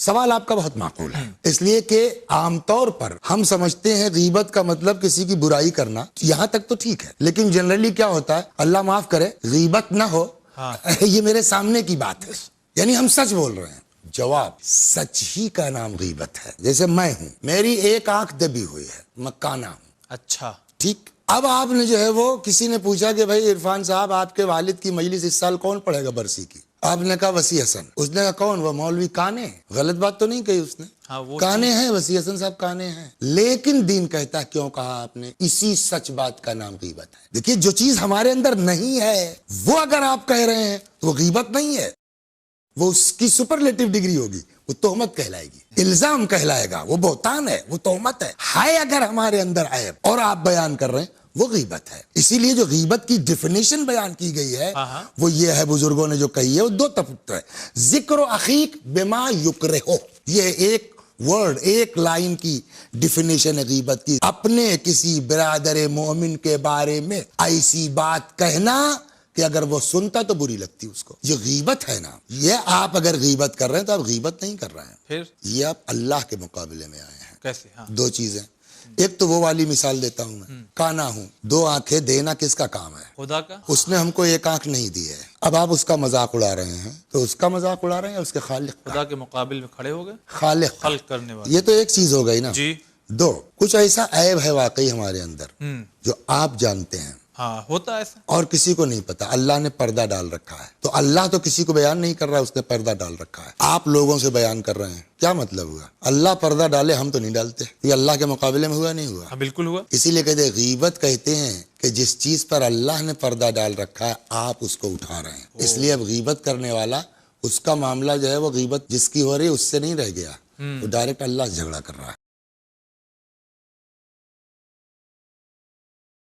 سوال آپ کا بہت معقول ہے، اس لیے کہ عام طور پر ہم سمجھتے ہیں غیبت کا مطلب کسی کی برائی کرنا، یہاں تک تو ٹھیک ہے، لیکن جنرلی کیا ہوتا ہے، اللہ معاف کرے، غیبت نہ ہو، یہ میرے سامنے کی بات ہے، یعنی ہم سچ بول رہے ہیں۔ جواب، سچ ہی کا نام غیبت ہے۔ جیسے میں ہوں، میری ایک آنکھ دبی ہوئی ہے، میں کانا ہوں، اچھا ٹھیک، اب آپ نے جو ہے وہ کسی نے پوچھا کہ بھائی عرفان صاحب آپ کے والد کی مجلس اس سال کون پڑھے گا برسی کی؟ آپ نے کہا وسیع حسن۔ اس نے کہا کون؟ وہ مولوی کانے۔ غلط بات تو نہیں کہی اس نے، کانے ہیں، وسیع حسن صاحب کانے ہیں، لیکن دین کہتا ہے کیوں کہا آپ نے؟ اسی سچ بات کا نام غیبت ہے۔ دیکھیے جو چیز ہمارے اندر نہیں ہے وہ اگر آپ کہہ رہے ہیں تو وہ غیبت نہیں ہے، وہ اس کی سپرلیٹو ڈگری ہوگی، وہ تہمت کہلائے گی، الزام کہلائے گا، وہ بہتان ہے، وہ تہمت ہے اگر ہمارے اندر عیب اور آپ بیان کر رہے ہیں وہ غیبت ہے۔ اسی لیے جو غیبت کی ڈیفینیشن بیان کی گئی ہے وہ یہ ہے، بزرگوں نے جو کہی ہے وہ دو طرف ہے، ذکر و اخیق بما یکرہو، یہ ایک ورڈ، ایک لائن کی ڈیفینیشن ہے غیبت کی، اپنے کسی برادر مومن کے بارے میں ایسی بات کہنا کہ اگر وہ سنتا تو بری لگتی اس کو۔ جو غیبت ہے نا، یہ آپ اگر غیبت کر رہے ہیں تو آپ غیبت نہیں کر رہے ہیں، پھر یہ آپ اللہ کے مقابلے میں آئے ہیں۔ کیسے؟ دو چیزیں، ایک تو وہ والی مثال دیتا ہوں میں، کانا ہوں، دو آنکھیں دینا کس کا کام ہے؟ خدا کا۔ اس نے ہم کو ایک آنکھ نہیں دی ہے، اب آپ اس کا مذاق اڑا رہے ہیں، تو اس کا مذاق اڑا رہے ہیں یا اس کے خالق کا؟ خدا کے مقابل میں کھڑے ہو گئے، خالق کا۔ خلق کرنے والے۔ یہ تو ایک چیز ہو گئی نا۔ جی دو، کچھ ایسا عیب ہے واقعی ہمارے اندر جو آپ جانتے ہیں ہاں، ہوتا ہے ایسا، اور کسی کو نہیں پتا، اللہ نے پردہ ڈال رکھا ہے، تو اللہ تو کسی کو بیان نہیں کر رہا، اس نے پردہ ڈال رکھا ہے، آپ لوگوں سے بیان کر رہے ہیں، کیا مطلب ہوا؟ اللہ پردہ ڈالے، ہم تو نہیں ڈالتے، یہ اللہ کے مقابلے میں ہوا نہیں ہوا؟ ہاں بالکل ہوا۔ اسی لیے کہتے ہیں غیبت کہتے ہیں کہ جس چیز پر اللہ نے پردہ ڈال رکھا ہے آپ اس کو اٹھا رہے ہیں، اس لیے اب غیبت کرنے والا، اس کا معاملہ جو ہے وہ غیبت جس کی ہو رہی ہے اس سے نہیں رہ گیا، وہ ڈائریکٹ اللہ سے جھگڑا کر رہا ہے۔